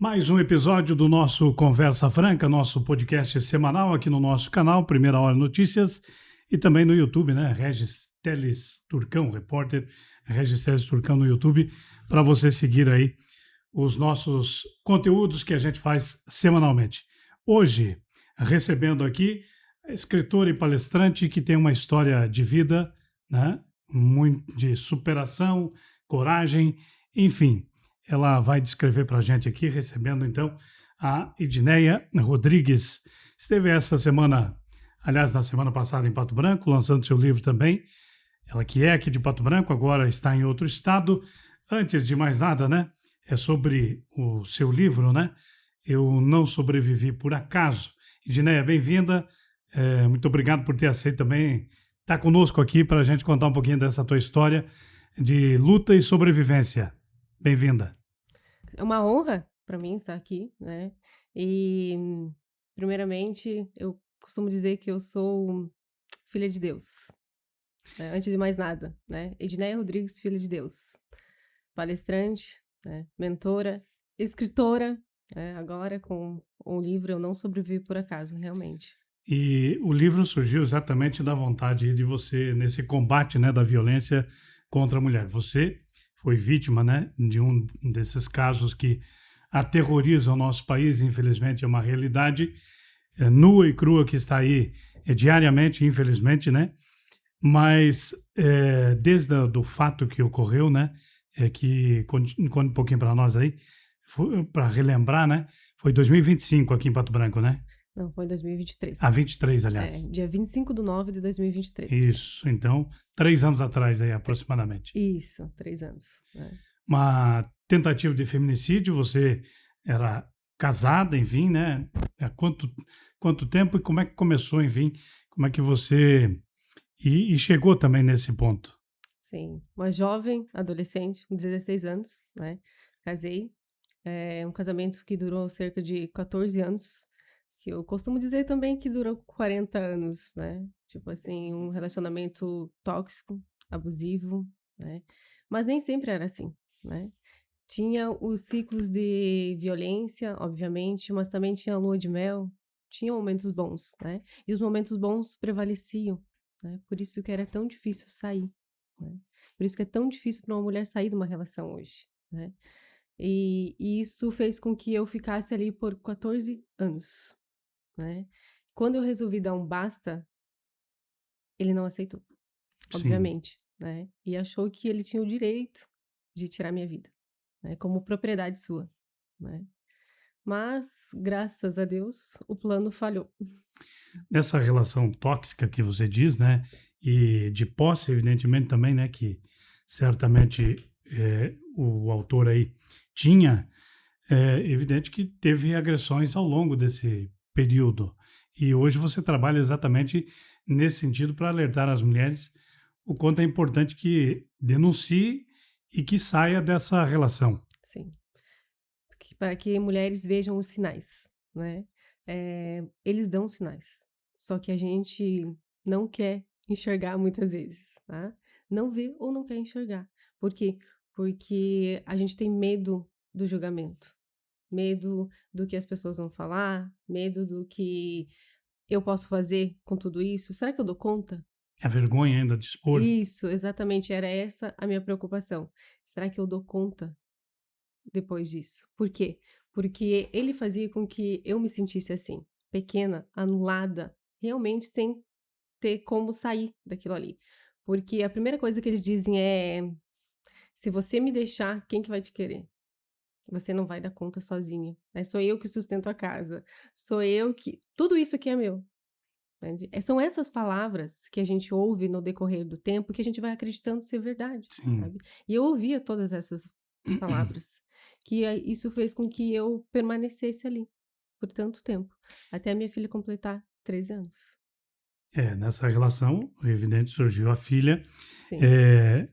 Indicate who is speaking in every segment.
Speaker 1: Mais um episódio do nosso Conversa Franca, nosso podcast semanal aqui no nosso canal, Primeira Hora Notícias, e também no YouTube, né? Regis Teles Turcão, repórter Regis Teles Turcão no YouTube, para você seguir aí os nossos conteúdos que a gente faz semanalmente. Hoje, recebendo aqui a escritora e palestrante que tem uma história de vida, né? Muito de superação, coragem, enfim. Ela vai descrever para a gente aqui, recebendo então a Edneia Rodrigues. Esteve essa semana, aliás, na semana passada em Pato Branco, lançando seu livro também. Ela que é aqui de Pato Branco, agora está em outro estado. Antes de mais nada, né? É sobre o seu livro, né? Eu não sobrevivi por acaso. Edneia, bem-vinda. Muito obrigado por ter aceito também estar conosco aqui para a gente contar um pouquinho dessa tua história de luta e sobrevivência. Bem-vinda.
Speaker 2: É uma honra para mim estar aqui, né? E, primeiramente, eu costumo dizer que eu sou filha de Deus, né? Antes de mais nada, né? Edneia Rodrigues, filha de Deus, palestrante, né? Mentora, escritora, né? Agora com o livro Eu Não Sobrevivi por Acaso, realmente.
Speaker 1: E o livro surgiu exatamente da vontade de você, nesse combate, né, da violência contra a mulher. Você foi vítima, né, de um desses casos que aterrorizam o nosso país, infelizmente é uma realidade nua e crua que está aí diariamente, infelizmente, né? Mas desde do fato que ocorreu, né, que conte um pouquinho para nós aí, para relembrar, né? Foi 2025 aqui em Pato Branco, né?
Speaker 2: Não, foi em 2023.
Speaker 1: Ah, 23, aliás.
Speaker 2: Dia 25/9 de 2023.
Speaker 1: Isso, então, 3 anos atrás aí, aproximadamente.
Speaker 2: Isso, 3 anos, né?
Speaker 1: Uma tentativa de feminicídio, você era casada, enfim, né? Há quanto tempo e como é que começou, enfim, como é que você... E chegou também nesse ponto.
Speaker 2: Sim, uma jovem adolescente com 16 anos, né? Casei, um casamento que durou cerca de 14 anos, que eu costumo dizer também que durou 40 anos, né? Tipo assim, um relacionamento tóxico, abusivo, né? Mas nem sempre era assim, né? Tinha os ciclos de violência, obviamente, mas também tinha a lua de mel, tinha momentos bons, né? E os momentos bons prevaleciam, né? Por isso que era tão difícil sair, né? Por isso que é tão difícil para uma mulher sair de uma relação hoje, né? E isso fez com que eu ficasse ali por 14 anos, né? Quando eu resolvi dar um basta, ele não aceitou,
Speaker 1: Sim.
Speaker 2: obviamente, né? E achou que ele tinha o direito de tirar minha vida, né? Como propriedade sua, né? Mas, graças a Deus, o plano falhou.
Speaker 1: Nessa relação tóxica que você diz, né? E de posse, evidentemente, também, né? Que certamente o autor aí tinha. É evidente que teve agressões ao longo desse período. E hoje você trabalha exatamente nesse sentido para alertar as mulheres o quanto é importante que denuncie e que saia dessa relação.
Speaker 2: Sim, para que mulheres vejam os sinais, né? Eles dão sinais, só que a gente não quer enxergar muitas vezes, tá? Não vê ou não quer enxergar. Por quê? Porque a gente tem medo do julgamento, medo do que as pessoas vão falar, medo do que eu posso fazer com tudo isso. Será que eu dou conta?
Speaker 1: A vergonha ainda de expor.
Speaker 2: Isso, exatamente, era essa a minha preocupação. Será que eu dou conta depois disso? Por quê? Porque ele fazia com que eu me sentisse assim, pequena, anulada, realmente sem ter como sair daquilo ali. Porque a primeira coisa que eles dizem é: se você me deixar, quem que vai te querer? Você não vai dar conta sozinha, né? Sou eu que sustento a casa, sou eu que. Tudo isso aqui é meu. Entende? São essas palavras que a gente ouve no decorrer do tempo que a gente vai acreditando ser verdade,
Speaker 1: Sim.
Speaker 2: sabe? E eu ouvia todas essas palavras, que isso fez com que eu permanecesse ali por tanto tempo, até a minha filha completar 13 anos.
Speaker 1: Nessa relação, evidente, surgiu a filha,
Speaker 2: Sim,
Speaker 1: eh,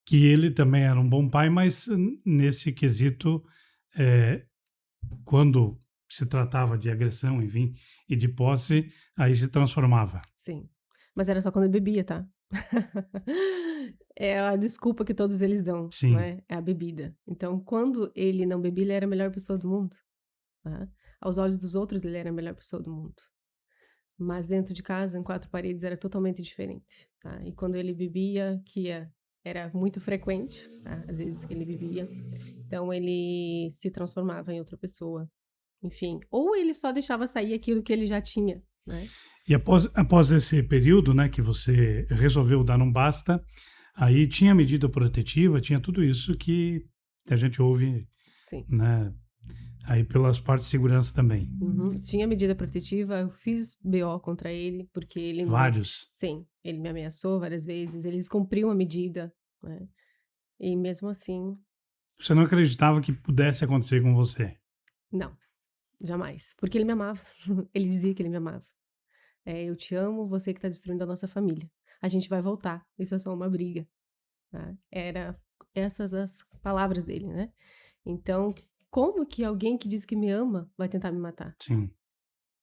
Speaker 1: que ele também era um bom pai, mas nesse quesito, eh, quando se tratava de agressão, enfim, e de posse, aí se transformava.
Speaker 2: sim. Mas era só quando eu bebia, tá? É a desculpa que todos eles dão,
Speaker 1: Sim.
Speaker 2: né? É a bebida. Então, quando ele não bebia, ele era a melhor pessoa do mundo. Tá? Aos olhos dos outros, ele era a melhor pessoa do mundo. Mas dentro de casa, em quatro paredes, era totalmente diferente. Tá? E quando ele bebia, era muito frequente, tá? Às vezes que ele bebia. Então, ele se transformava em outra pessoa. Enfim, ou ele só deixava sair aquilo que ele já tinha, né?
Speaker 1: E após esse período, né, que você resolveu dar um basta, aí tinha medida protetiva, tinha tudo isso que a gente ouve,
Speaker 2: Sim.
Speaker 1: né, aí pelas partes de segurança também.
Speaker 2: Uhum. Tinha medida protetiva, eu fiz BO contra ele, porque
Speaker 1: Vários.
Speaker 2: sim, ele me ameaçou várias vezes, eles cumpriam a medida, né? E mesmo assim,
Speaker 1: Você não acreditava que pudesse acontecer com você.
Speaker 2: não, jamais. Porque ele me amava. Ele dizia que ele me amava. Eu te amo, você que tá destruindo a nossa família. A gente vai voltar, isso é só uma briga. Tá? Era essas as palavras dele, né? Então, como que alguém que diz que me ama vai tentar me matar?
Speaker 1: Sim,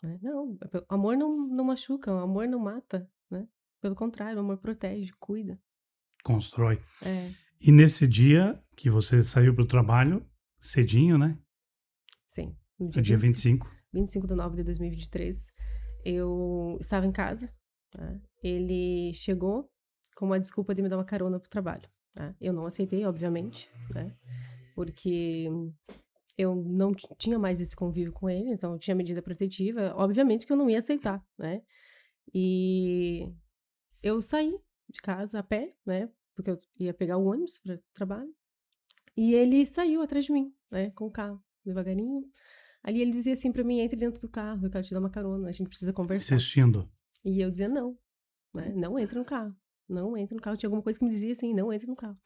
Speaker 2: Né? Não, amor não machuca, o amor não mata, né? Pelo contrário, o amor protege, cuida.
Speaker 1: constrói.
Speaker 2: É,
Speaker 1: E nesse dia que você saiu para o trabalho, cedinho, né,
Speaker 2: sim. No
Speaker 1: no
Speaker 2: dia
Speaker 1: dia 25,
Speaker 2: 25 de 9 de 2023, eu estava em casa, tá? Ele chegou com uma desculpa de me dar uma carona pro trabalho, tá? Eu não aceitei, obviamente, né? Porque eu não tinha mais esse convívio com ele, então eu tinha medida protetiva, obviamente que eu não ia aceitar, né? E eu saí de casa a pé, né? Porque eu ia pegar o ônibus para o trabalho. E ele saiu atrás de mim, né? Com o carro, devagarinho. Ali ele dizia assim para mim: entre dentro do carro, eu quero te dar uma carona, a gente precisa conversar.
Speaker 1: insistindo.
Speaker 2: E eu dizia: não, né? Não entra no carro. Não entra no carro. Tinha alguma coisa que me dizia assim: não entra no carro.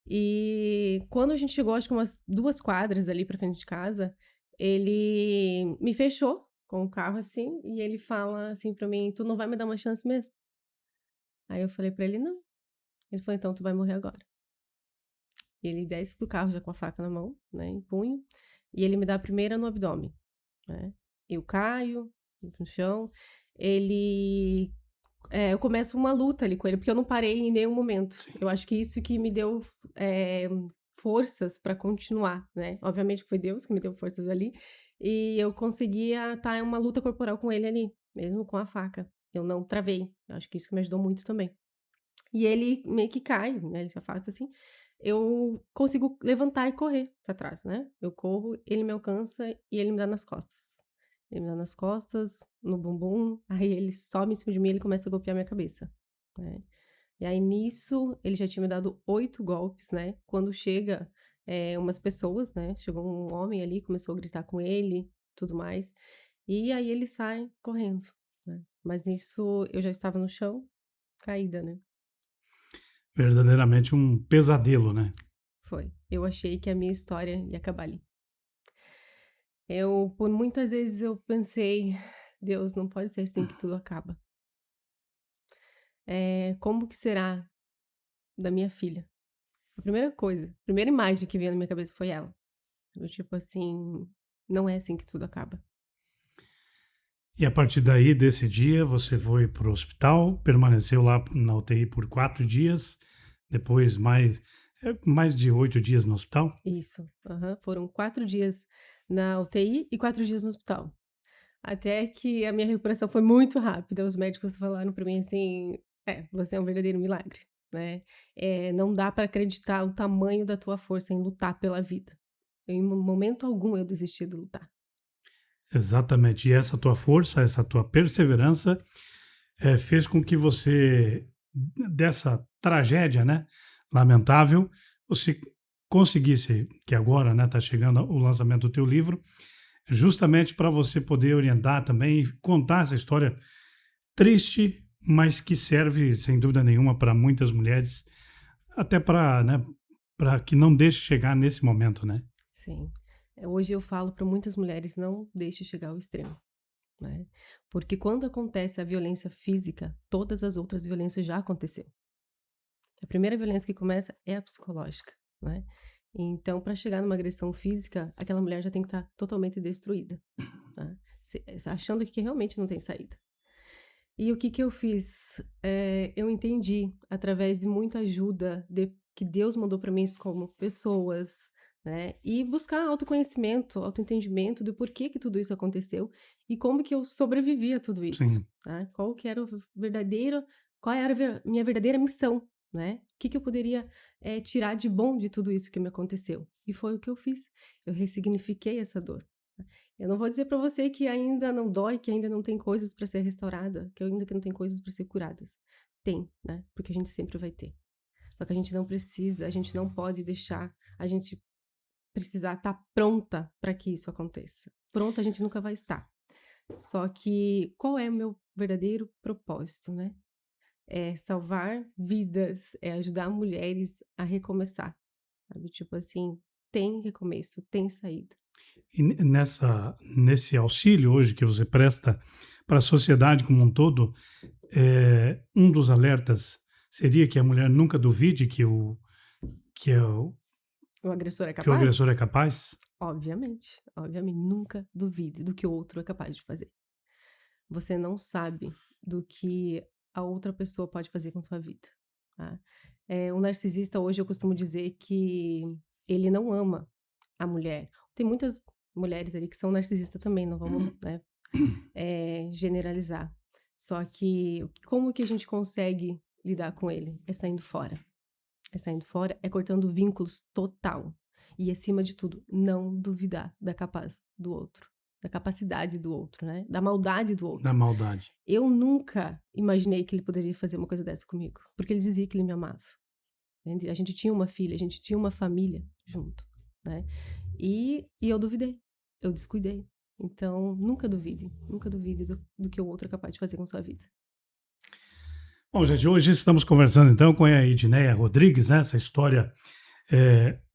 Speaker 2: E quando a gente chegou, acho que umas 2 quadras ali pra frente de casa, ele me fechou com o carro assim, e ele fala assim pra mim: tu não vai me dar uma chance mesmo? Aí eu falei pra ele: não. Ele falou: então tu vai morrer agora. Ele desce do carro já com a faca na mão, né, em punho, e ele me dá a primeira no abdômen, né. Eu caio no chão, eu começo uma luta ali com ele, porque eu não parei em nenhum momento.
Speaker 1: Sim.
Speaker 2: Eu acho que isso que me deu, forças para continuar, né. Obviamente que foi Deus que me deu forças ali, e eu conseguia estar em uma luta corporal com ele ali, mesmo com a faca. Eu não travei, eu acho que isso que me ajudou muito também. E ele meio que cai, né, ele se afasta assim, eu consigo levantar e correr pra trás, né. Eu corro, ele me alcança e ele me dá nas costas. Ele me dá nas costas, no bumbum, aí ele sobe em cima de mim e ele começa a golpear minha cabeça, né. E aí nisso, ele já tinha me dado 8 golpes, né, quando chega, umas pessoas, né, chegou um homem ali, começou a gritar com ele, tudo mais, e aí ele sai correndo, né. Mas nisso eu já estava no chão, caída, né.
Speaker 1: Verdadeiramente um pesadelo, né?
Speaker 2: Foi. Eu achei que a minha história ia acabar ali. Por muitas vezes eu pensei: "Deus, não pode ser assim que tudo acaba. Como que será da minha filha?". A primeira imagem que veio na minha cabeça foi ela. Do tipo assim, não é assim que tudo acaba.
Speaker 1: E a partir daí, desse dia, você foi para o hospital, permaneceu lá na UTI por 4 dias, depois mais de 8 dias no hospital.
Speaker 2: Isso, aham. Foram 4 dias na UTI e 4 dias no hospital. Até que a minha recuperação foi muito rápida. Os médicos falaram pra mim assim: você é um verdadeiro milagre, né. Não dá pra acreditar o tamanho da tua força em lutar pela vida. Em momento algum eu desisti de lutar.
Speaker 1: Exatamente. E essa tua força, essa tua perseverança, fez com que você, dessa tragédia, né, lamentável, você conseguisse, que agora, né, está chegando o lançamento do teu livro, justamente para você poder orientar também e contar essa história triste, mas que serve, sem dúvida nenhuma, para muitas mulheres, até para, né, para que não deixe chegar nesse momento, né?
Speaker 2: Sim. Hoje eu falo para muitas mulheres: não deixe chegar ao extremo, né. Porque quando acontece a violência física, todas as outras violências já aconteceu. A primeira violência que começa é a psicológica, né. Então, para chegar numa agressão física, aquela mulher já tem que estar totalmente destruída, tá, achando que realmente não tem saída. E o que que eu fiz? Eu entendi, através de muita ajuda que Deus mandou para mim como pessoas, né? E buscar autoconhecimento, autoentendimento do porquê que tudo isso aconteceu e como que eu sobrevivi a tudo isso,
Speaker 1: Sim,
Speaker 2: né? Qual era a minha verdadeira missão, né? O que que eu poderia tirar de bom de tudo isso que me aconteceu? E foi o que eu fiz. Eu ressignifiquei essa dor. Eu não vou dizer para você que ainda não dói, que ainda não tem coisas para ser restaurada, que não tem coisas para ser curadas. Tem, né? Porque a gente sempre vai ter. Só que a gente não precisa, a gente não pode deixar a gente precisar estar pronta para que isso aconteça. Pronta a gente nunca vai estar. Só que qual é o meu verdadeiro propósito, né? É salvar vidas, é ajudar mulheres a recomeçar, sabe? Tipo assim, tem recomeço, tem saída.
Speaker 1: e nesse auxílio hoje que você presta para a sociedade como um todo, um dos alertas seria que a mulher nunca duvide que, é o,
Speaker 2: O agressor é
Speaker 1: que o
Speaker 2: capaz?
Speaker 1: agressor é capaz.
Speaker 2: Obviamente, obviamente, nunca duvide do que o outro é capaz de fazer. Você não sabe do que a outra pessoa pode fazer com sua vida, tá? O narcisista, hoje, eu costumo dizer que ele não ama a mulher. Tem muitas mulheres ali que são narcisistas também, não vamos, né, generalizar. Só que como que a gente consegue lidar com ele? É saindo fora. É saindo fora, é cortando vínculos total. E, acima de tudo, não duvidar do outro, da capacidade do outro, né? Da maldade do
Speaker 1: Da
Speaker 2: outro.
Speaker 1: maldade.
Speaker 2: Eu nunca imaginei que ele poderia fazer uma coisa dessa comigo, porque ele dizia que ele me amava. Entende? A gente tinha uma filha, a gente tinha uma família junto, né? E eu duvidei, eu descuidei. Então, nunca duvide do que o outro é capaz de fazer com sua vida.
Speaker 1: Bom, gente, hoje estamos conversando então com a Edneia Rodrigues, né? Essa história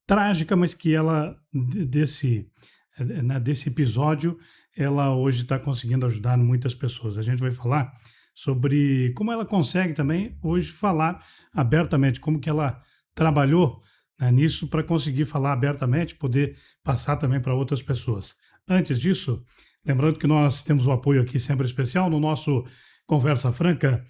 Speaker 1: trágica, mas que ela, desse episódio, ela hoje está conseguindo ajudar muitas pessoas. A gente vai falar sobre como ela consegue também hoje falar abertamente, como que ela trabalhou, né, nisso para conseguir falar abertamente, poder passar também para outras pessoas. Antes disso, lembrando que nós temos o apoio aqui sempre especial no nosso Conversa Franca,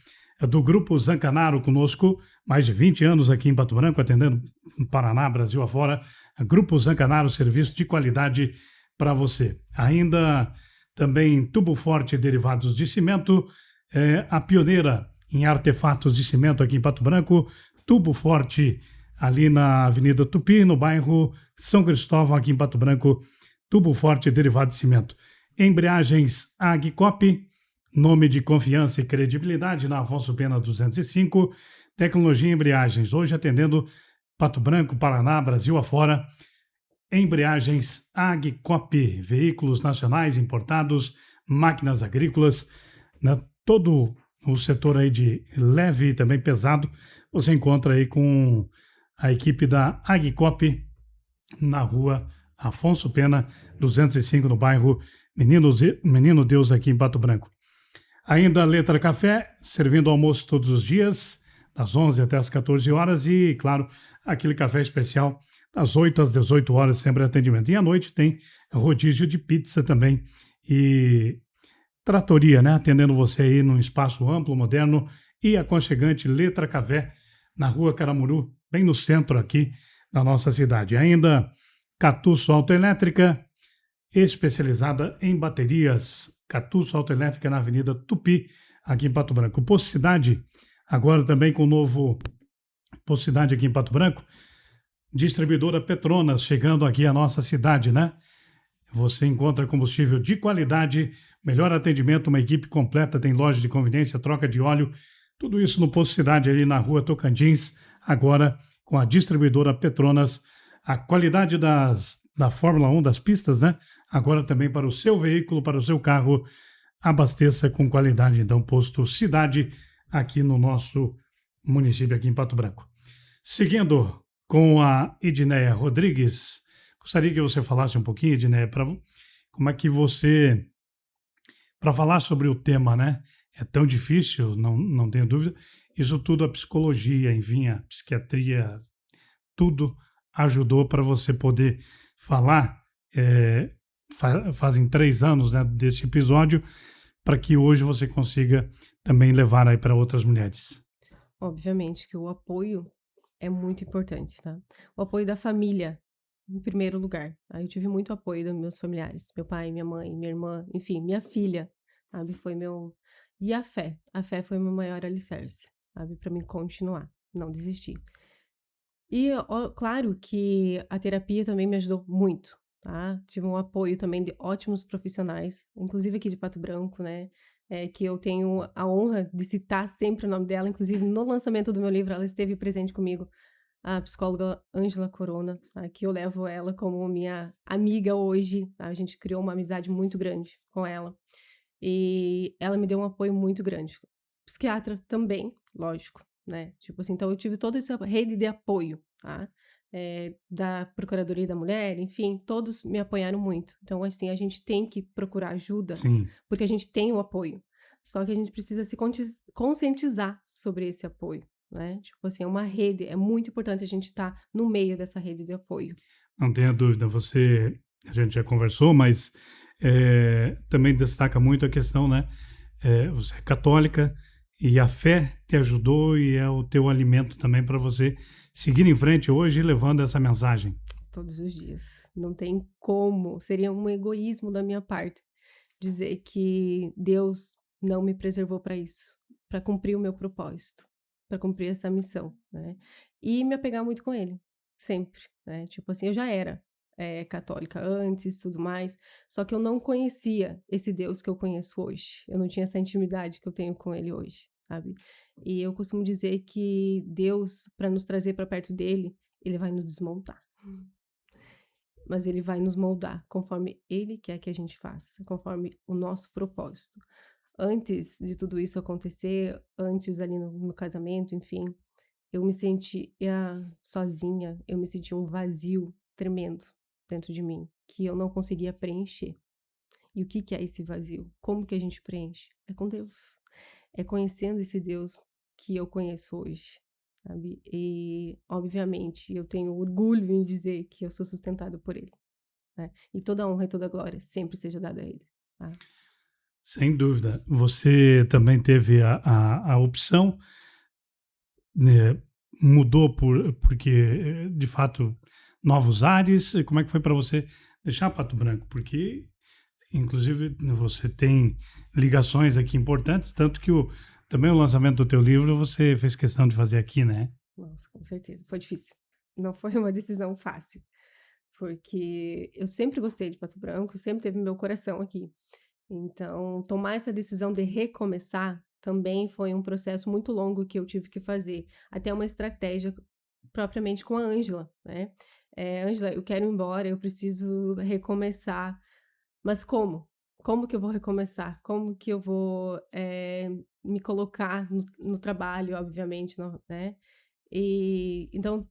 Speaker 1: do Grupo Zancanaro conosco, mais de 20 anos aqui em Pato Branco, atendendo no Paraná, Brasil afora. Grupo Zancanaro, serviço de qualidade para você. Ainda também Tubo Forte Derivados de Cimento, a pioneira em artefatos de cimento aqui em Pato Branco, Tubo Forte, ali na Avenida Tupi, no bairro São Cristóvão, aqui em Pato Branco, Tubo Forte Derivado de Cimento. Embreagens Agcop, nome de confiança e credibilidade na Afonso Pena 205, Tecnologia Embreagens, hoje atendendo Pato Branco, Paraná, Brasil afora. Embreagens Agcop, veículos nacionais importados, máquinas agrícolas, né, todo o setor aí de leve e também pesado, você encontra aí com a equipe da Agcop na rua Afonso Pena 205, no bairro Menino Deus, aqui em Pato Branco. Ainda a Letra Café, servindo almoço todos os dias, das 11 até as 14 horas e, claro, aquele café especial das 8 às 18 horas, sempre atendimento. E à noite tem rodízio de pizza também e tratoria, né? Atendendo você aí num espaço amplo, moderno e aconchegante. Letra Café, na rua Caramuru, bem no centro aqui da nossa cidade. Ainda Catuço Autoelétrica, especializada em baterias. Catuço Autoelétrica na Avenida Tupi, aqui em Pato Branco. Posto Cidade, agora também com o novo Posto Cidade aqui em Pato Branco. Distribuidora Petronas, chegando aqui à nossa cidade, né? Você encontra combustível de qualidade, melhor atendimento, uma equipe completa, tem loja de conveniência, troca de óleo, tudo isso no Posto Cidade, ali na rua Tocantins, agora com a distribuidora Petronas, a qualidade da Fórmula 1, das pistas, né? Agora também para o seu veículo, para o seu carro, abasteça com qualidade. Então, Posto Cidade, aqui no nosso município, aqui em Pato Branco. Seguindo com a Edneia Rodrigues, gostaria que você falasse um pouquinho, Edneia, como é que você, para falar sobre o tema, né? É tão difícil, não tenho dúvida. Isso tudo, a psicologia, enfim, a psiquiatria, tudo ajudou para você poder falar. Fazem 3 anos, né, desse episódio, para que hoje você consiga também levar aí para outras mulheres?
Speaker 2: Obviamente que o apoio é muito importante, tá? O apoio da família, em primeiro lugar. Aí eu tive muito apoio dos meus familiares, meu pai, minha mãe, minha irmã, enfim, minha filha, sabe? Foi meu. E a fé. A fé foi meu maior alicerce, sabe? Para mim continuar, não desistir. E, ó, claro que a terapia também me ajudou muito, tá? Tive um apoio também de ótimos profissionais, inclusive aqui de Pato Branco, né? Que eu tenho a honra de citar sempre o nome dela, inclusive no lançamento do meu livro, ela esteve presente comigo, a psicóloga Ângela Corona, tá? Que eu levo ela como minha amiga hoje, tá? A gente criou uma amizade muito grande com ela. E ela me deu um apoio muito grande. Psiquiatra também, lógico, né? Tipo assim, então eu tive toda essa rede de apoio, tá? Da Procuradoria da Mulher, enfim, todos me apoiaram muito. Então, assim, a gente tem que procurar ajuda,
Speaker 1: Sim.
Speaker 2: porque a gente tem o apoio. Só que a gente precisa se conscientizar sobre esse apoio, né? Tipo assim, é uma rede, é muito importante a gente estar no meio dessa rede de apoio.
Speaker 1: Não tenha dúvida, a gente já conversou, mas também destaca muito a questão, né? Você é católica e a fé te ajudou e é o teu alimento também para você seguir em frente hoje levando essa mensagem.
Speaker 2: Todos os dias. Não tem como, seria um egoísmo da minha parte dizer que Deus não me preservou para isso, para cumprir o meu propósito, para cumprir essa missão, né? E me apegar muito com Ele, sempre, né? Tipo assim, eu já era católica antes, tudo mais, só que eu não conhecia esse Deus que eu conheço hoje. Eu não tinha essa intimidade que eu tenho com Ele hoje, sabe? E eu costumo dizer que Deus, para nos trazer para perto dele, Ele vai nos desmontar. Mas ele vai nos moldar conforme ele quer que a gente faça, conforme o nosso propósito. Antes de tudo isso acontecer, antes ali no meu casamento, enfim, eu me sentia sozinha, eu me sentia um vazio tremendo dentro de mim, que eu não conseguia preencher. E o que que é esse vazio? Como que a gente preenche? É com Deus. É conhecendo esse Deus que eu conheço hoje, sabe? E, obviamente, eu tenho orgulho em dizer que eu sou sustentada por Ele, né? E toda a honra e toda a glória sempre seja dada a Ele, tá?
Speaker 1: Sem dúvida. Você também teve a opção, né, mudou porque, de fato, novos ares. Como é que foi para você deixar Pato Branco? Porque, inclusive, você tem ligações aqui importantes, tanto que também o lançamento do teu livro você fez questão de fazer aqui, né?
Speaker 2: Nossa, com certeza. Foi difícil. Não foi uma decisão fácil, porque eu sempre gostei de Pato Branco, sempre teve meu coração aqui. Então, tomar essa decisão de recomeçar também foi um processo muito longo que eu tive que fazer, até uma estratégia propriamente com a Ângela, né? Ângela, eu quero ir embora, eu preciso recomeçar, mas como? Como que eu vou recomeçar? Como que eu vou me colocar no trabalho, obviamente, né? Então,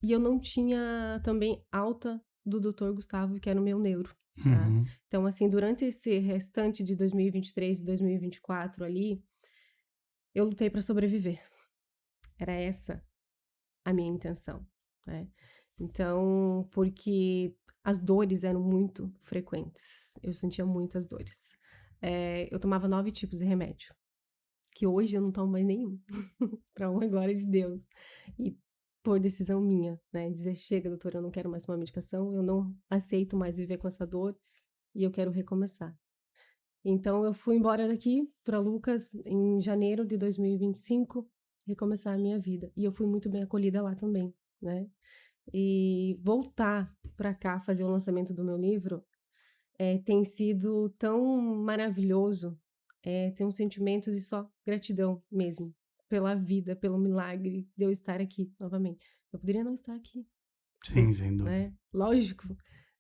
Speaker 2: e eu não tinha também alta do Dr. Gustavo, que era o meu neuro, tá?
Speaker 1: Uhum.
Speaker 2: Então, assim, durante esse restante de 2023 e 2024 ali, eu lutei para sobreviver. Era essa a minha intenção, né? Então, porque as dores eram muito frequentes. Eu sentia muitas dores. Eu tomava 9 tipos de remédio, que hoje eu não tomo mais nenhum, para honra e glória de Deus. E por decisão minha, né? Dizer, chega, doutora, eu não quero mais tomar medicação, eu não aceito mais viver com essa dor e eu quero recomeçar. Então, eu fui embora daqui para Lucas em janeiro de 2025, recomeçar a minha vida. E eu fui muito bem acolhida lá também, né? E voltar para cá, fazer o lançamento do meu livro, tem sido tão maravilhoso, tem um sentimento de só gratidão mesmo, pela vida, pelo milagre de eu estar aqui novamente. Eu poderia não estar aqui,
Speaker 1: Sim, sem dúvida.
Speaker 2: né? Lógico.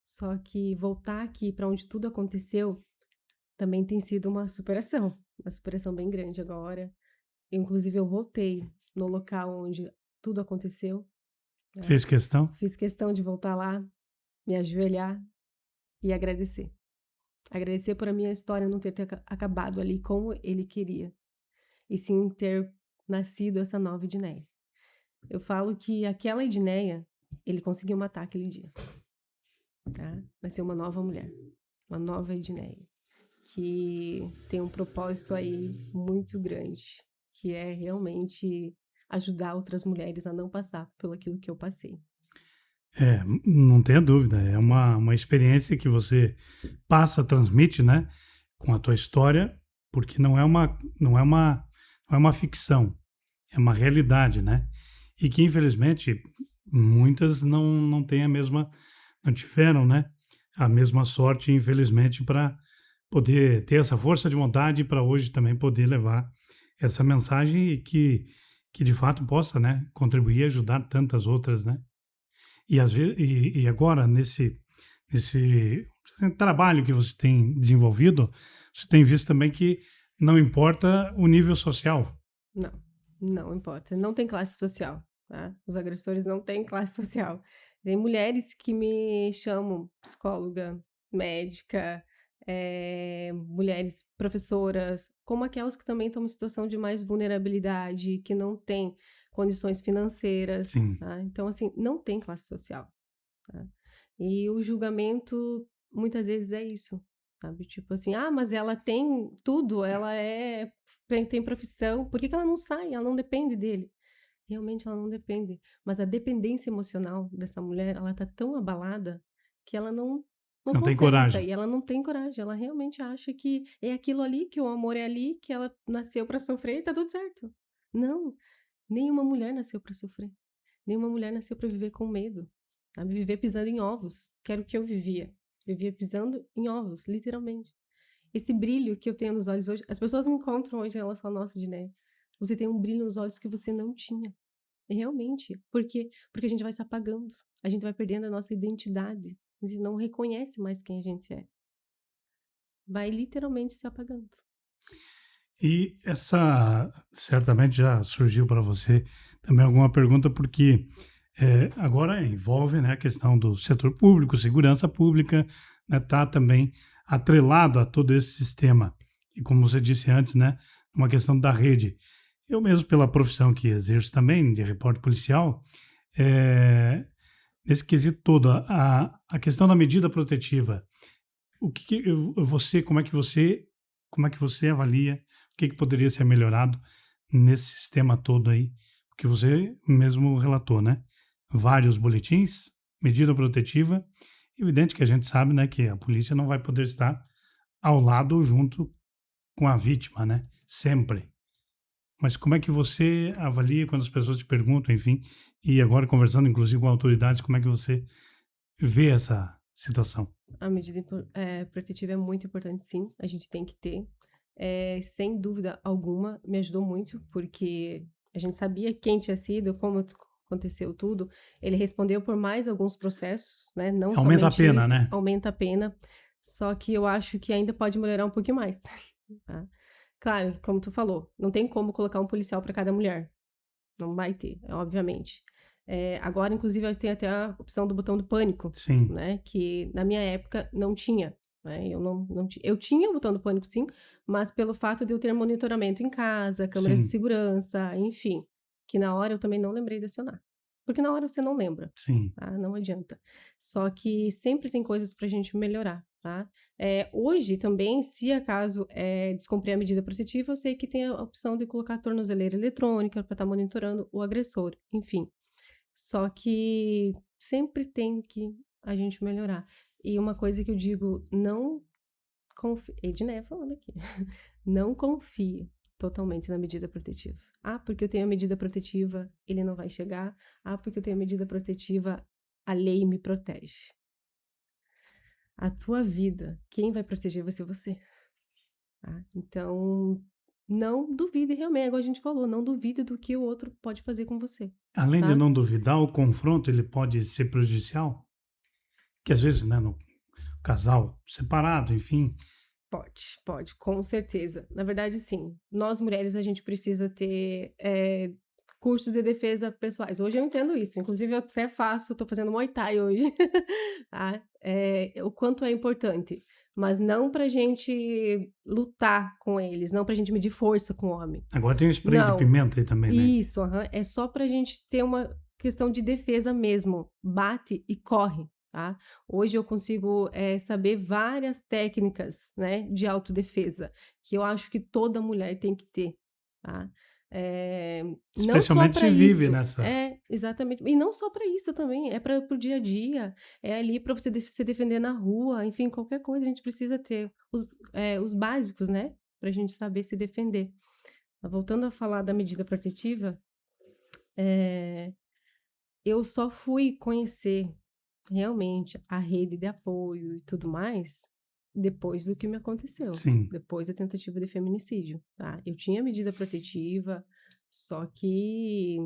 Speaker 2: Só que voltar aqui para onde tudo aconteceu também tem sido uma superação bem grande agora. Inclusive, eu voltei no local onde tudo aconteceu, né?
Speaker 1: Fez questão?
Speaker 2: Fiz questão de voltar lá, me ajoelhar e agradecer. Agradecer por a minha história não ter acabado ali como ele queria, e sim ter nascido essa nova Edneia. Eu falo que aquela Edneia, ele conseguiu matar aquele dia, tá? Nasceu uma nova mulher, uma nova Edneia, que tem um propósito aí muito grande, que é realmente ajudar outras mulheres a não passar pelo aquilo que eu passei.
Speaker 1: Não tenha dúvida, é uma experiência que você passa, transmite, né, com a tua história, porque não é uma ficção, é uma realidade, né? E que infelizmente muitas não têm não tiveram, né, a mesma sorte, infelizmente, para poder ter essa força de vontade para hoje também poder levar essa mensagem e que de fato possa, né, contribuir e ajudar tantas outras, né? E às vezes, e agora nesse trabalho que você tem desenvolvido, você tem visto também que não importa o nível social.
Speaker 2: Não, não importa. Não tem classe social, tá? Os agressores não têm classe social. Tem mulheres que me chamam psicóloga, médica, mulheres professoras, como aquelas que também estão em situação de mais vulnerabilidade, que não têm condições financeiras,
Speaker 1: Sim,
Speaker 2: tá? Então, assim, não tem classe social, tá? E o julgamento muitas vezes é isso, sabe? Tipo assim, ah, mas ela tem tudo, tem profissão, por que que ela não sai? Ela não depende dele. Realmente ela não depende, mas a dependência emocional dessa mulher, ela tá tão abalada que ela não
Speaker 1: não tem
Speaker 2: consegue
Speaker 1: coragem.
Speaker 2: sair, ela não tem coragem, ela realmente acha que é aquilo ali, que o amor é ali, que ela nasceu para sofrer e tá tudo certo. Não, nenhuma mulher nasceu para sofrer. Nenhuma mulher nasceu para viver com medo, sabe? Viver pisando em ovos, que era o que eu vivia. Vivia pisando em ovos, literalmente. Esse brilho que eu tenho nos olhos hoje, as pessoas me encontram hoje e elas falam, nossa, Diné, você tem um brilho nos olhos que você não tinha. E realmente, porque a gente vai se apagando, a gente vai perdendo a nossa identidade, a gente não reconhece mais quem a gente é. Vai literalmente se apagando.
Speaker 1: E essa certamente já surgiu para você também alguma pergunta, porque agora envolve, né, a questão do setor público, segurança pública, né, tá também atrelado a todo esse sistema. E como você disse antes, né, uma questão da rede. Eu mesmo, pela profissão que exerço também, de repórter policial, eh, nesse quesito todo, a questão da medida protetiva, como é que você avalia o que poderia ser melhorado nesse sistema todo aí, que você mesmo relatou, né? Vários boletins, medida protetiva, evidente que a gente sabe, né, que a polícia não vai poder estar ao lado junto com a vítima, né? Sempre. Mas como é que você avalia quando as pessoas te perguntam, enfim, e agora conversando inclusive com autoridades, como é que você vê essa situação?
Speaker 2: A medida protetiva é muito importante, sim, a gente tem que ter. Sem dúvida alguma, me ajudou muito, porque a gente sabia quem tinha sido, como aconteceu tudo. Ele respondeu por mais alguns processos, né? Não
Speaker 1: Aumenta a
Speaker 2: somente
Speaker 1: pena,
Speaker 2: isso,
Speaker 1: né?
Speaker 2: aumenta a pena. Só que eu acho que ainda pode melhorar um pouquinho mais. Tá? Claro, como tu falou, não tem como colocar um policial para cada mulher. Não vai ter, obviamente. Agora, inclusive, tem até a opção do botão do pânico,
Speaker 1: Sim,
Speaker 2: né? Que na minha época não tinha. Né? Eu tinha o botão do pânico, sim, mas pelo fato de eu ter monitoramento em casa, câmeras de
Speaker 1: sim,
Speaker 2: segurança, enfim, que na hora eu também não lembrei de acionar. Porque na hora você não lembra,
Speaker 1: sim.
Speaker 2: tá? Não adianta. Só que sempre tem coisas pra gente melhorar, tá? Hoje também, se acaso descumprir a medida protetiva, eu sei que tem a opção de colocar a tornozeleira eletrônica para estar monitorando o agressor, enfim. Só que sempre tem que a gente melhorar. E uma coisa que eu digo, não confie. Edneia falando aqui. Não confie totalmente na medida protetiva. Ah, porque eu tenho a medida protetiva, ele não vai chegar. Ah, porque eu tenho a medida protetiva, a lei me protege. A tua vida, quem vai proteger vai ser você. Tá? Então, não duvide realmente, igual a gente falou, não duvide do que o outro pode fazer com você,
Speaker 1: Além de
Speaker 2: tá?
Speaker 1: não duvidar, o confronto ele pode ser prejudicial, que às vezes, né, no casal separado, enfim,
Speaker 2: Pode, com certeza. Na verdade, sim. Nós mulheres, a gente precisa ter cursos de defesa pessoais. Hoje eu entendo isso. Inclusive, eu até faço, estou fazendo Muay Thai hoje. Tá? O quanto é importante. Mas não pra gente lutar com eles, não pra gente medir força com o homem.
Speaker 1: agora tem o spray de
Speaker 2: Não.
Speaker 1: pimenta aí também, né?
Speaker 2: Isso, aham. É só pra gente ter uma questão de defesa mesmo. Bate e corre. tá? Hoje eu consigo saber várias técnicas, né, de autodefesa, que eu acho que toda mulher tem que ter, tá? Não só
Speaker 1: Especialmente
Speaker 2: para
Speaker 1: se vive
Speaker 2: isso,
Speaker 1: nessa.
Speaker 2: exatamente, e não só para isso também, é para o dia a dia, é ali para você se defender na rua, enfim, qualquer coisa a gente precisa ter os básicos, né, para a gente saber se defender. Voltando a falar da medida protetiva, eu só fui conhecer realmente a rede de apoio e tudo mais depois do que me aconteceu,
Speaker 1: Sim,
Speaker 2: depois da tentativa de feminicídio, tá? Eu tinha medida protetiva, só que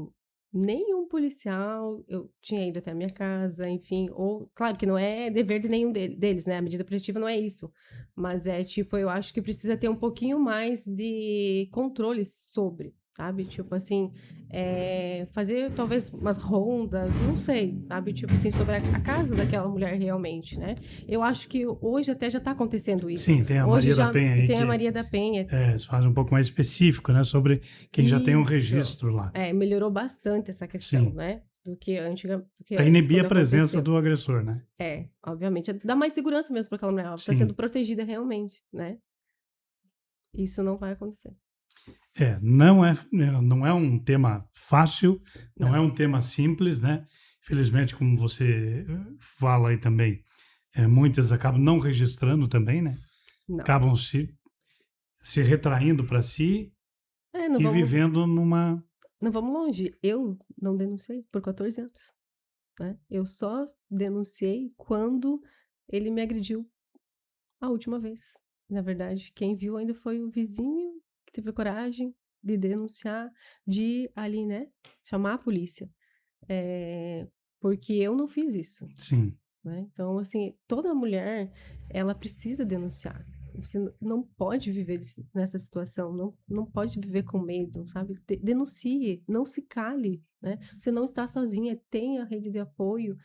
Speaker 2: nenhum policial, eu tinha ido até a minha casa, enfim, ou, claro que não é dever de nenhum deles, né? A medida protetiva não é isso, mas é tipo, eu acho que precisa ter um pouquinho mais de controle sobre, sabe? Tipo assim, fazer talvez umas rondas, não sei, sabe? Tipo assim, sobre a casa daquela mulher realmente, né? Eu acho que hoje até já está acontecendo isso.
Speaker 1: sim, tem a
Speaker 2: Hoje
Speaker 1: Maria da
Speaker 2: já
Speaker 1: Penha aí
Speaker 2: tem a
Speaker 1: que
Speaker 2: Maria da Penha.
Speaker 1: faz um pouco mais específico, né, sobre quem já tem um
Speaker 2: Isso.
Speaker 1: registro lá.
Speaker 2: Melhorou bastante essa questão,
Speaker 1: Sim,
Speaker 2: né? Do que
Speaker 1: para
Speaker 2: antes,
Speaker 1: inibir
Speaker 2: quando
Speaker 1: a presença
Speaker 2: aconteceu.
Speaker 1: do agressor, né?
Speaker 2: Obviamente. Dá mais segurança mesmo para aquela mulher. Ela está sendo
Speaker 1: Sim.
Speaker 2: protegida realmente, né? Isso não vai acontecer.
Speaker 1: Não é um tema fácil, não é
Speaker 2: Não,
Speaker 1: um tema simples, né? Infelizmente, como você fala aí também, muitas acabam não registrando também, né?
Speaker 2: não.
Speaker 1: Acabam se retraindo para si
Speaker 2: Não
Speaker 1: e
Speaker 2: vamos,
Speaker 1: vivendo numa.
Speaker 2: não vamos longe. Eu não denunciei por 14 anos, né? Eu só denunciei quando ele me agrediu a última vez. Na verdade, quem viu ainda foi o vizinho que teve a coragem de denunciar, de ali, né, chamar a polícia. Porque eu não fiz isso,
Speaker 1: Sim,
Speaker 2: né? Então, assim, toda mulher, ela precisa denunciar. Você não pode viver nessa situação, não pode viver com medo, sabe? Denuncie, não se cale, né? Você não está sozinha, tenha rede de apoio.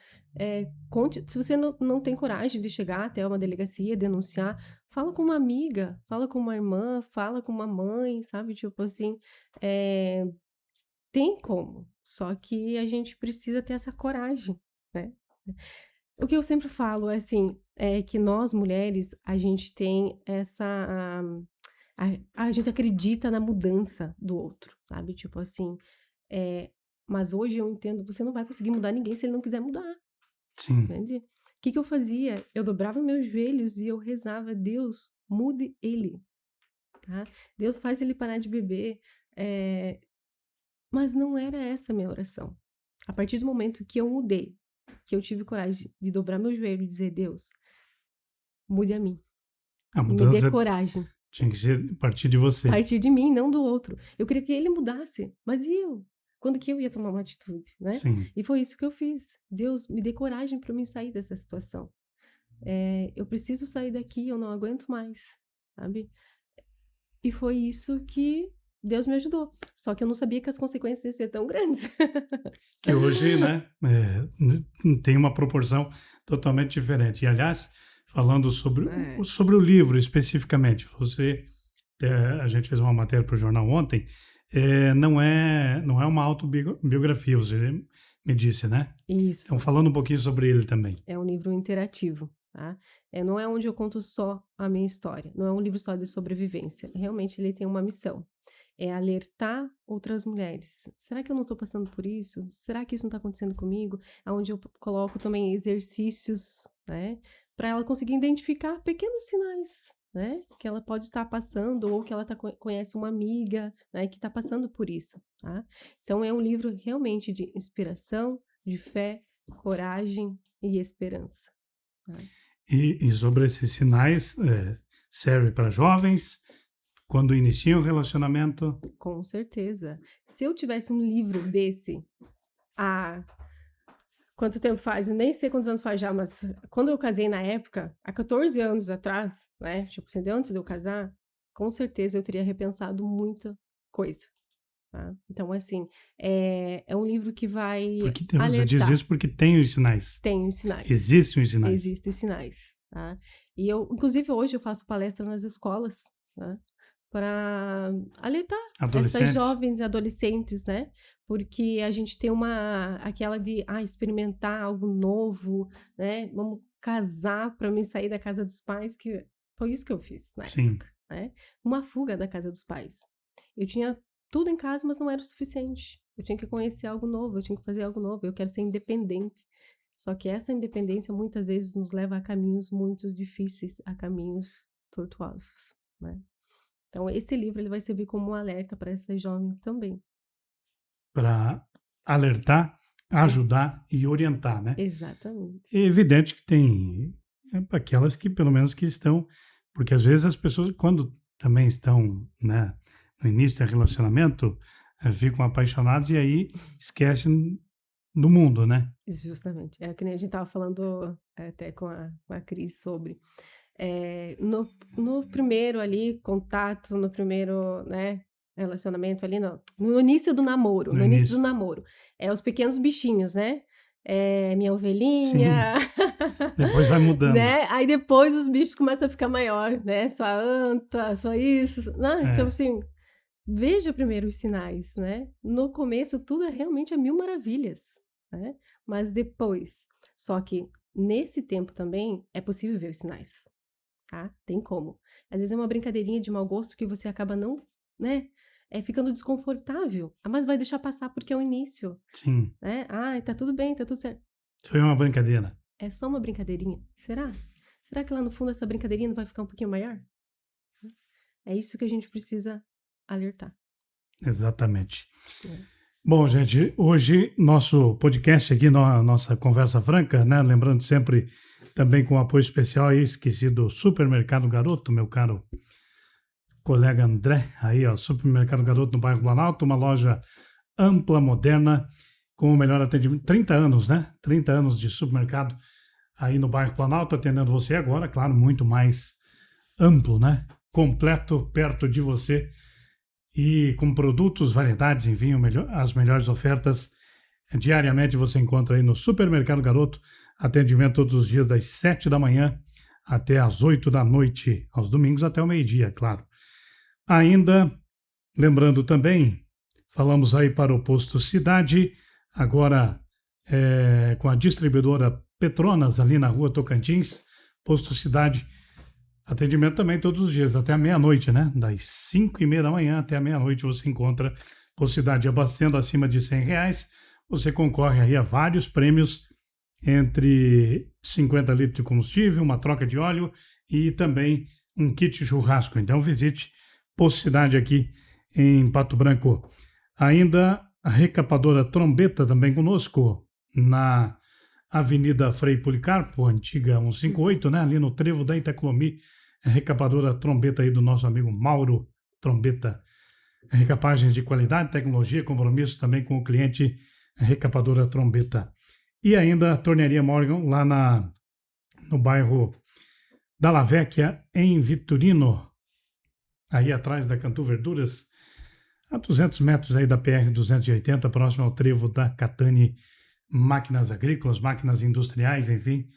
Speaker 2: Conte, se você não tem coragem de chegar até uma delegacia, denunciar, fala com uma amiga, fala com uma irmã, fala com uma mãe, sabe? Tipo assim, tem como, só que a gente precisa ter essa coragem, né? O que eu sempre falo é assim, é que nós mulheres, a gente tem a gente acredita na mudança do outro, sabe? Tipo assim, mas hoje eu entendo, você não vai conseguir mudar ninguém se ele não quiser mudar,
Speaker 1: sim.
Speaker 2: entende? O que eu fazia? Eu dobrava meus joelhos e eu rezava, Deus, mude ele, tá? Deus faz ele parar de beber, mas não era essa a minha oração. A partir do momento que eu mudei, que eu tive coragem de dobrar meu joelho e dizer, Deus, mude a mim.
Speaker 1: A
Speaker 2: Me dê
Speaker 1: mudança
Speaker 2: coragem.
Speaker 1: tinha que ser a partir de você.
Speaker 2: Partir de mim, não do outro. Eu queria que ele mudasse. Mas e eu? Quando que eu ia tomar uma atitude, né?
Speaker 1: Sim.
Speaker 2: E foi isso que eu fiz. Deus, me dê coragem para mim sair dessa situação. Eu preciso sair daqui, eu não aguento mais, sabe? E foi isso que Deus me ajudou. Só que eu não sabia que as consequências iam ser tão grandes.
Speaker 1: Que hoje, né, tem uma proporção totalmente diferente. E, aliás, falando sobre o livro especificamente, a gente fez uma matéria para o jornal ontem, não é uma autobiografia, você me disse, né? Então,
Speaker 2: Isso.
Speaker 1: falando um pouquinho sobre ele também.
Speaker 2: É um livro interativo, tá? Não é onde eu conto só a minha história. Não é um livro só de sobrevivência. Realmente ele tem uma missão. É alertar outras mulheres. Será que eu não estou passando por isso? Será que isso não está acontecendo comigo? Onde eu coloco também exercícios, né? Para ela conseguir identificar pequenos sinais, né? Que ela pode estar passando ou que ela conhece uma amiga, né? Que está passando por isso, tá? Então é um livro realmente de inspiração, de fé, coragem e esperança. Né?
Speaker 1: E sobre esses sinais, serve para jovens, quando iniciam o relacionamento.
Speaker 2: Com certeza. Se eu tivesse um livro desse há quanto tempo faz? Eu nem sei quantos anos faz já, mas quando eu casei na época, há 14 anos atrás, né? Tipo assim, antes de eu casar, com certeza eu teria repensado muita coisa. Tá? Então, assim, é um livro que vai
Speaker 1: Porque você diz
Speaker 2: alertar.
Speaker 1: isso porque tem os sinais.
Speaker 2: Tem os sinais.
Speaker 1: Existem os sinais.
Speaker 2: Existem os sinais. Tá? E eu, inclusive, hoje eu faço palestra nas escolas, né? Para alertar essas
Speaker 1: Adolescentes.
Speaker 2: jovens e adolescentes, né? porque a gente tem aquela de experimentar algo novo, né? Vamos casar para mim sair da casa dos pais, que foi isso que eu fiz na
Speaker 1: Sim.
Speaker 2: época, né? Uma fuga da casa dos pais. Eu tinha tudo em casa, mas não era o suficiente. Eu tinha que conhecer algo novo, eu tinha que fazer algo novo, eu quero ser independente. Só que essa independência muitas vezes nos leva a caminhos muito difíceis, a caminhos tortuosos, né? Então, esse livro ele vai servir como um alerta para essa jovem também.
Speaker 1: Para alertar, ajudar e orientar, né?
Speaker 2: Exatamente.
Speaker 1: É evidente que tem aquelas que pelo menos que estão, porque às vezes as pessoas quando também estão, né, no início do relacionamento, ficam apaixonadas e aí esquecem do mundo, né?
Speaker 2: Justamente. É que nem a gente estava falando até com a Cris sobre. No primeiro ali, contato, no primeiro, né, relacionamento ali, no início do namoro,
Speaker 1: No
Speaker 2: no início do
Speaker 1: início.
Speaker 2: namoro. Os pequenos bichinhos, né? Minha
Speaker 1: Sim.
Speaker 2: ovelhinha,
Speaker 1: Depois vai mudando.
Speaker 2: né? Aí depois os bichos começam a ficar maior, né? Sua anta, sua isso, né? Tipo assim, veja primeiro os sinais, né? No começo tudo é realmente a mil maravilhas, né? Mas depois, só que nesse tempo também é possível ver os sinais, tá? Tem como. Às vezes é uma brincadeirinha de mau gosto que você acaba não, né? Ficando desconfortável, mas vai deixar passar porque é o início,
Speaker 1: Sim.
Speaker 2: né? Tá tudo bem, tá tudo certo.
Speaker 1: Foi uma brincadeira.
Speaker 2: É só uma brincadeirinha. Será? Será que lá no fundo essa brincadeirinha não vai ficar um pouquinho maior? É isso que a gente precisa alertar.
Speaker 1: Exatamente. Bom, gente, hoje nosso podcast aqui, nossa conversa franca, né? Lembrando sempre também com apoio especial aí, esqueci do Supermercado Garoto, meu caro colega André, aí ó, Supermercado Garoto no bairro Planalto, uma loja ampla, moderna, com o melhor atendimento, 30 anos, né? 30 anos de supermercado aí no bairro Planalto, atendendo você agora, claro, muito mais amplo, né? Completo, perto de você e com produtos, variedades, enfim, as melhores ofertas. Diariamente você encontra aí no Supermercado Garoto, atendimento todos os dias das 7 da manhã até as 8 da noite, aos domingos até o meio-dia, claro. Ainda, lembrando também, falamos aí para o Posto Cidade, agora com a distribuidora Petronas, ali na rua Tocantins, Posto Cidade, atendimento também todos os dias, até a meia-noite, né? Das 5h30 da manhã até a meia-noite você encontra Posto Cidade abastecendo acima de R$100, você concorre aí a vários prêmios, entre 50 litros de combustível, uma troca de óleo e também um kit churrasco. Então visite Posto Cidade aqui em Pato Branco. Ainda a recapadora Trombeta também conosco, na Avenida Frei Policarpo, antiga 158, né? Ali no trevo da Itacolomi, a recapadora Trombeta aí do nosso amigo Mauro Trombeta. Recapagens de qualidade, tecnologia, compromisso também com o cliente, a recapadora Trombeta. E ainda a Tornearia Morgan, lá no bairro da La Vecchia, em Vitorino, aí atrás da Cantu Verduras, a 200 metros aí da PR-280, próximo ao trevo da Catani, máquinas agrícolas, máquinas industriais, enfim,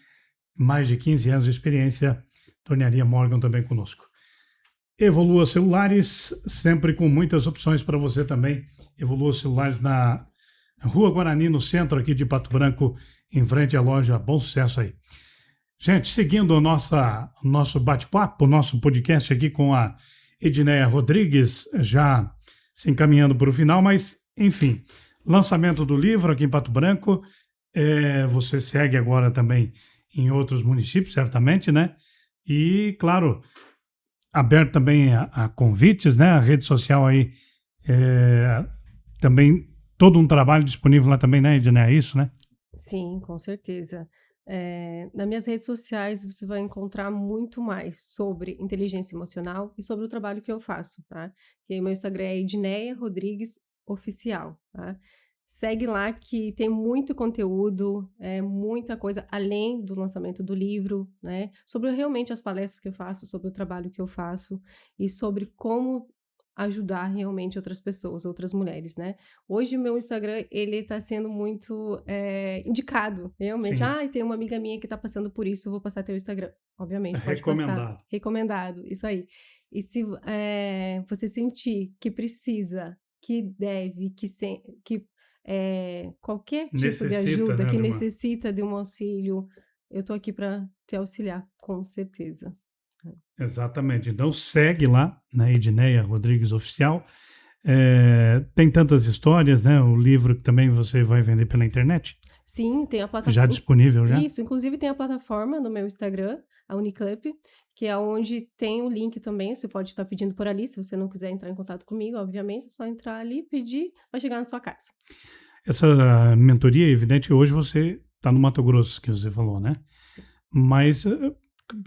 Speaker 1: mais de 15 anos de experiência, Tornearia Morgan também conosco. Evolua Celulares, sempre com muitas opções para você também. Evolua Celulares na Rua Guarani, no centro aqui de Pato Branco, em frente à loja Bom Sucesso aí. Gente, seguindo o nosso bate-papo, nosso podcast aqui com a Edneia Rodrigues, já se encaminhando para o final, mas, enfim, lançamento do livro aqui em Pato Branco, você segue agora também em outros municípios, certamente, né? E, claro, aberto também a convites, né? A rede social aí, também todo um trabalho disponível lá também, né, Edneia? É isso, né?
Speaker 2: Sim, com certeza. Nas minhas redes sociais você vai encontrar muito mais sobre inteligência emocional e sobre o trabalho que eu faço, tá? E aí meu Instagram é Edneia Rodrigues Oficial, tá? Segue lá que tem muito conteúdo, muita coisa, além do lançamento do livro, né? Sobre realmente as palestras que eu faço, sobre o trabalho que eu faço e sobre como ajudar realmente outras pessoas, outras mulheres, né? Hoje meu Instagram, ele tá sendo muito indicado, realmente.
Speaker 1: Sim.
Speaker 2: Tem uma amiga minha que tá passando por isso, eu vou passar teu Instagram. Obviamente, pode
Speaker 1: Recomendado.
Speaker 2: passar. Recomendado, isso aí. E se você sentir que precisa, que deve, que qualquer tipo de
Speaker 1: Necessita,
Speaker 2: ajuda
Speaker 1: né,
Speaker 2: que
Speaker 1: de uma...
Speaker 2: necessita de um auxílio, eu tô aqui para te auxiliar, com certeza.
Speaker 1: Exatamente. Então segue lá, na Edneia Rodrigues Oficial. Tem tantas histórias, né? O livro que também você vai vender pela internet,
Speaker 2: Sim, tem a
Speaker 1: já
Speaker 2: plataforma.
Speaker 1: disponível já.
Speaker 2: Isso, inclusive tem a plataforma no meu Instagram, a Uniclip, que é onde tem o link também. Você pode estar pedindo por ali, se você não quiser entrar em contato comigo, obviamente, é só entrar ali, pedir, vai chegar na sua casa.
Speaker 1: Essa mentoria, é evidente, hoje você está no Mato Grosso, que você falou, né?
Speaker 2: Sim.
Speaker 1: Mas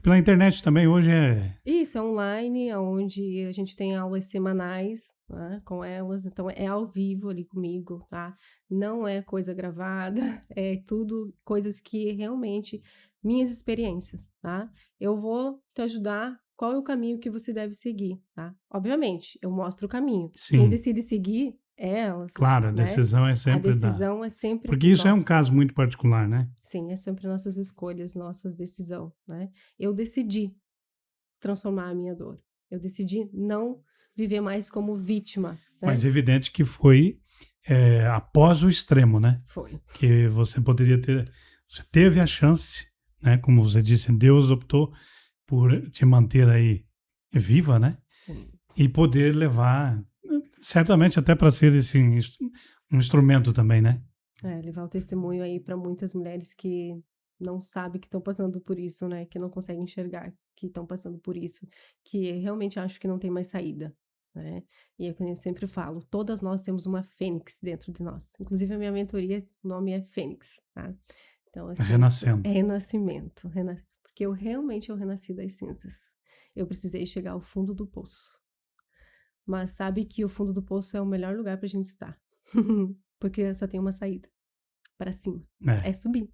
Speaker 1: pela internet também hoje é...
Speaker 2: Isso, é online, onde a gente tem aulas semanais, né, com elas, então é ao vivo ali comigo, tá? Não é coisa gravada, é tudo coisas que realmente, minhas experiências, tá? Eu vou te ajudar, qual é o caminho que você deve seguir, tá? Obviamente, eu mostro o caminho. Quem
Speaker 1: Sim,
Speaker 2: decide seguir é elas,
Speaker 1: claro, a
Speaker 2: né?
Speaker 1: decisão é
Speaker 2: A
Speaker 1: sempre da...
Speaker 2: decisão é sempre
Speaker 1: Porque isso é um
Speaker 2: nossa.
Speaker 1: caso muito particular, né?
Speaker 2: Sim, é sempre nossas escolhas, nossas decisões, né? Eu decidi transformar a minha dor. Eu decidi não viver mais como vítima,
Speaker 1: Mas
Speaker 2: né?
Speaker 1: é evidente que foi após o extremo, né?
Speaker 2: Foi.
Speaker 1: Que você poderia ter... Você teve a chance, né? Como você disse, Deus optou por te manter aí viva, né?
Speaker 2: Sim.
Speaker 1: E poder levar, certamente até para ser um instrumento também, né?
Speaker 2: Levar o testemunho aí para muitas mulheres que não sabem que estão passando por isso, né? Que não conseguem enxergar que estão passando por isso, que realmente acho que não tem mais saída, né? E é como eu sempre falo, todas nós temos uma fênix dentro de nós. Inclusive a minha mentoria, o nome é Fênix, tá? Então, assim,
Speaker 1: Renascendo.
Speaker 2: é renascimento, porque eu renasci das cinzas. Eu precisei chegar ao fundo do poço. Mas sabe que o fundo do poço é o melhor lugar pra gente estar. Porque só tem uma saída. Para cima.
Speaker 1: É,
Speaker 2: É subir.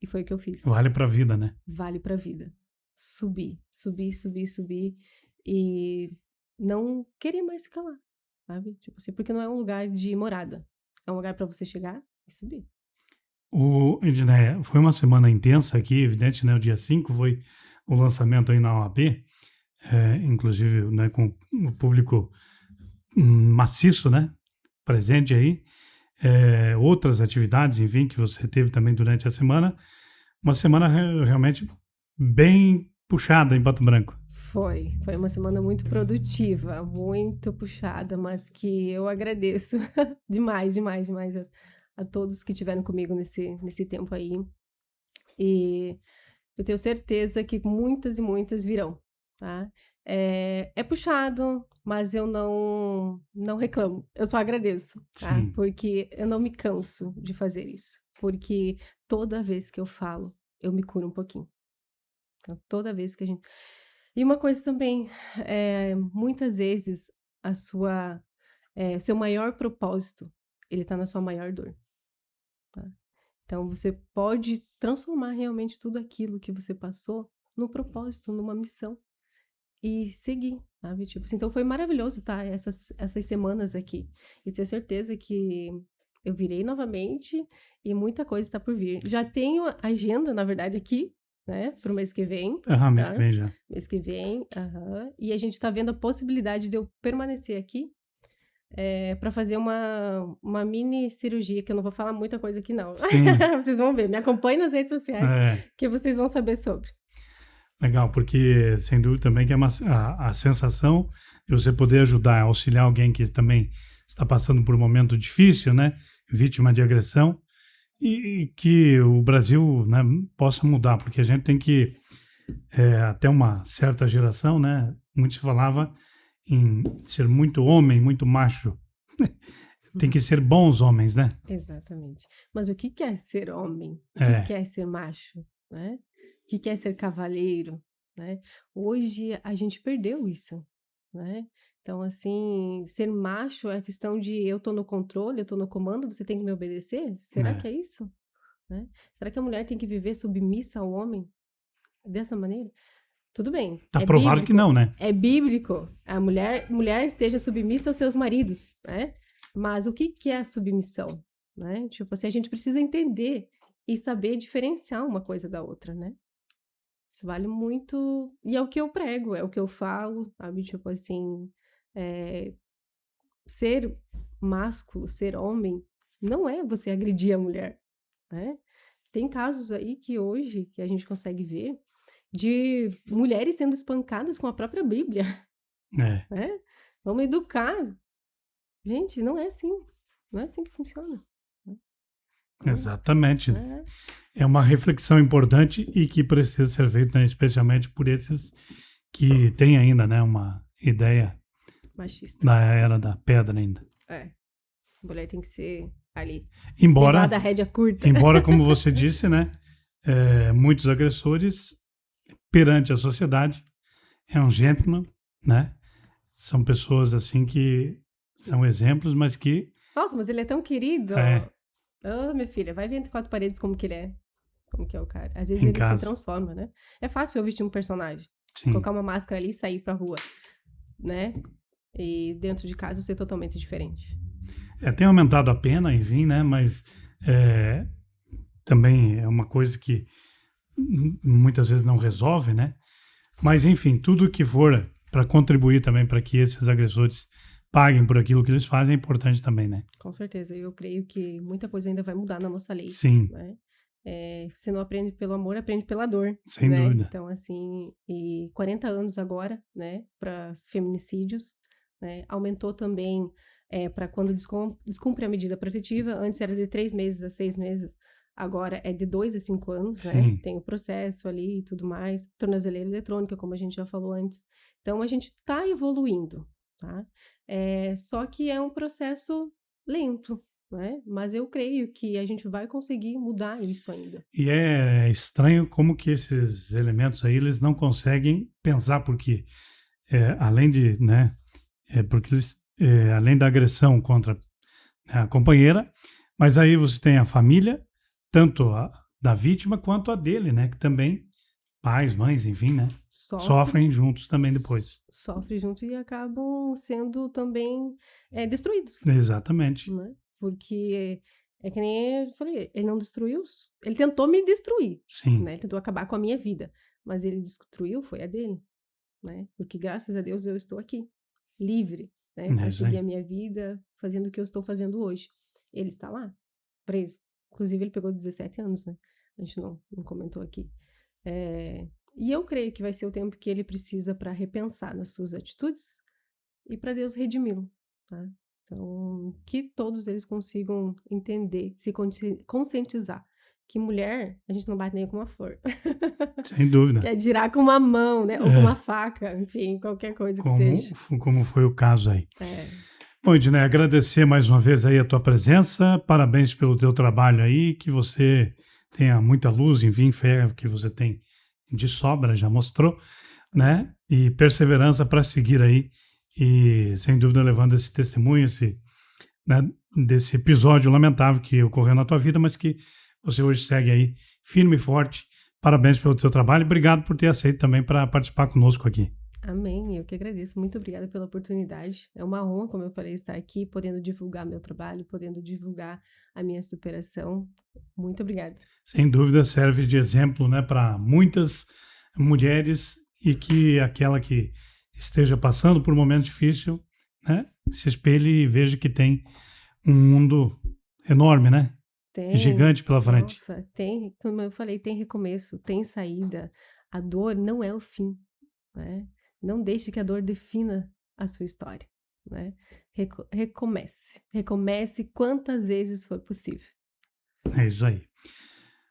Speaker 2: E foi o que eu fiz.
Speaker 1: vale para a vida, né?
Speaker 2: Vale pra vida. Subir, subir, subir, subir. E não querer mais ficar lá. Sabe? Tipo assim, porque não é um lugar de morada. É um lugar pra você chegar e subir.
Speaker 1: Edneia, foi uma semana intensa aqui, evidente, né? O dia 5 foi o lançamento aí na OAB, inclusive, né, com o público maciço, né? Presente aí. Outras atividades, enfim, que você teve também durante a semana. Uma semana realmente bem puxada em Pato Branco.
Speaker 2: Foi uma semana muito produtiva, muito puxada, mas que eu agradeço demais, demais, demais a todos que estiveram comigo nesse tempo aí. E eu tenho certeza que muitas e muitas virão, tá? É puxado, mas eu não reclamo, eu só agradeço, tá?
Speaker 1: Sim.
Speaker 2: Porque eu não me canso de fazer isso, porque toda vez que eu falo, eu me curo um pouquinho. Então, toda vez que a gente... E uma coisa também, muitas vezes seu maior propósito, ele tá na sua maior dor, tá? Então você pode transformar realmente tudo aquilo que você passou num propósito, numa missão e seguir, sabe? Tipo assim, então foi maravilhoso, tá? Essas semanas aqui. E tenho certeza que eu virei novamente e muita coisa está por vir. Já tenho a agenda, na verdade, aqui, né? Pro mês que vem,
Speaker 1: Mês que
Speaker 2: tá?
Speaker 1: vem já.
Speaker 2: Mês que vem, e a gente tá vendo a possibilidade de eu permanecer aqui para fazer uma mini cirurgia, que eu não vou falar muita coisa aqui, não.
Speaker 1: Sim.
Speaker 2: Vocês vão ver, me acompanhem nas redes sociais, que vocês vão saber sobre.
Speaker 1: Legal, porque sem dúvida também que é a sensação de você poder ajudar, auxiliar alguém que também está passando por um momento difícil, né? Vítima de agressão, e que o Brasil, né, possa mudar, porque a gente tem que, até uma certa geração, né? Muito se falava em ser muito homem, muito macho. Tem que ser bons homens, né?
Speaker 2: Exatamente. Mas o que é ser homem? O que é ser macho? Né? O que é ser cavaleiro? Né? Hoje a gente perdeu isso, né? Então, assim, ser macho é a questão de eu tô no controle, eu tô no comando, você tem que me obedecer? Será que é isso? Né? Será que a mulher tem que viver submissa ao homem dessa maneira? Tudo bem,
Speaker 1: Tá
Speaker 2: é
Speaker 1: provado
Speaker 2: bíblico.
Speaker 1: que não, né?
Speaker 2: É bíblico. A mulher seja submissa aos seus maridos, né? Mas o que é a submissão? Né? Tipo assim, a gente precisa entender e saber diferenciar uma coisa da outra, né? Isso vale muito. E é o que eu prego, é o que eu falo, sabe? Tipo assim, ser másculo, ser homem, não é você agredir a mulher, né? Tem casos aí que hoje, que a gente consegue ver, de mulheres sendo espancadas com a própria Bíblia,
Speaker 1: É,
Speaker 2: né? Vamos educar. Gente, não é assim. Não é assim que funciona. Então,
Speaker 1: exatamente.
Speaker 2: é
Speaker 1: É uma reflexão importante e que precisa ser feita, né, especialmente por esses que têm ainda, né, uma ideia
Speaker 2: machista.
Speaker 1: da era da pedra ainda.
Speaker 2: É. A mulher tem que ser ali,
Speaker 1: Embora,
Speaker 2: levada a rédea curta.
Speaker 1: embora, como você disse, né, muitos agressores perante a sociedade é um gentleman, né? São pessoas assim que são exemplos, mas que
Speaker 2: Nossa, mas ele é tão querido.
Speaker 1: É.
Speaker 2: Minha filha, vai ver entre quatro paredes como que ele é. Como que é o cara. Às vezes
Speaker 1: Em
Speaker 2: ele
Speaker 1: casa.
Speaker 2: se transforma, né? É fácil eu vestir um personagem.
Speaker 1: sim,
Speaker 2: Colocar uma máscara ali e sair pra rua, né? E dentro de casa eu ser totalmente diferente.
Speaker 1: tem aumentado a pena, enfim, né? Mas também é uma coisa que muitas vezes não resolve, né? Mas enfim, tudo que for para contribuir também para que esses agressores paguem por aquilo que eles fazem é importante também, né?
Speaker 2: Com certeza. Eu creio que muita coisa ainda vai mudar na nossa lei,
Speaker 1: Sim,
Speaker 2: né? Você não aprende pelo amor, aprende pela dor.
Speaker 1: sem
Speaker 2: né?
Speaker 1: dúvida.
Speaker 2: Então, assim, e 40 anos agora, né, para feminicídios, né? Aumentou também para quando descumpre a medida protetiva. Antes era de 3 meses a 6 meses, agora é de 2 a 5 anos, né?
Speaker 1: Sim.
Speaker 2: Tem o processo ali e tudo mais. Tornozeleira eletrônica, como a gente já falou antes. Então, a gente está evoluindo, tá? Só que é um processo lento, né? Mas eu creio que a gente vai conseguir mudar isso ainda.
Speaker 1: E é estranho como que esses elementos aí, eles não conseguem pensar, porque além de, né, porque eles, além da agressão contra a companheira, mas aí você tem a família, tanto a da vítima quanto a dele, né, que também, pais, mães, enfim, né, sofrem juntos também depois.
Speaker 2: Sofrem junto e acabam sendo também destruídos,
Speaker 1: Exatamente.
Speaker 2: né? Porque é que nem eu falei, ele não destruiu, ele tentou me destruir,
Speaker 1: Sim,
Speaker 2: né? Ele tentou acabar com a minha vida, mas ele destruiu foi a dele, né? Porque graças a Deus eu estou aqui, livre, né?
Speaker 1: É
Speaker 2: Para
Speaker 1: isso aí.
Speaker 2: seguir a minha vida, fazendo o que eu estou fazendo hoje. Ele está lá, preso. Inclusive ele pegou 17 anos, né? A gente não comentou aqui. E eu creio que vai ser o tempo que ele precisa para repensar nas suas atitudes e para Deus redimi-lo, tá? Então, que todos eles consigam entender, se conscientizar que mulher, a gente não bate nem com uma flor.
Speaker 1: Sem dúvida.
Speaker 2: Quer girar com uma mão, né? Ou com uma faca, enfim, qualquer coisa que seja.
Speaker 1: Como foi o caso aí.
Speaker 2: É.
Speaker 1: Bom, Ednei, agradecer mais uma vez aí a tua presença, parabéns pelo teu trabalho aí, que você tenha muita luz, enfim, fé que você tem de sobra, já mostrou, né? E perseverança para seguir aí e, sem dúvida, levando esse testemunho, né, desse episódio lamentável que ocorreu na tua vida, mas que você hoje segue aí firme e forte. Parabéns pelo teu trabalho e obrigado por ter aceito também para participar conosco aqui.
Speaker 2: Amém, eu que agradeço. Muito obrigada pela oportunidade. É uma honra, como eu falei, estar aqui, podendo divulgar meu trabalho, podendo divulgar a minha superação. Muito obrigada.
Speaker 1: Sem dúvida serve de exemplo, né, para muitas mulheres e que aquela que esteja passando por um momento difícil, né, se espelhe e veja que tem um mundo enorme, né? Gigante pela frente.
Speaker 2: Nossa, como eu falei, tem recomeço, tem saída. A dor não é o fim, né? Não deixe que a dor defina a sua história, né? Recomece quantas vezes for possível.
Speaker 1: É isso aí.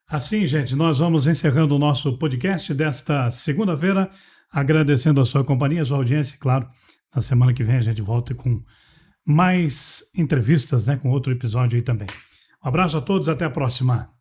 Speaker 1: Assim, gente, nós vamos encerrando o nosso podcast desta segunda-feira, agradecendo a sua companhia, a sua audiência, e claro, na semana que vem a gente volta com mais entrevistas, né, com outro episódio aí também. Um abraço a todos, até a próxima.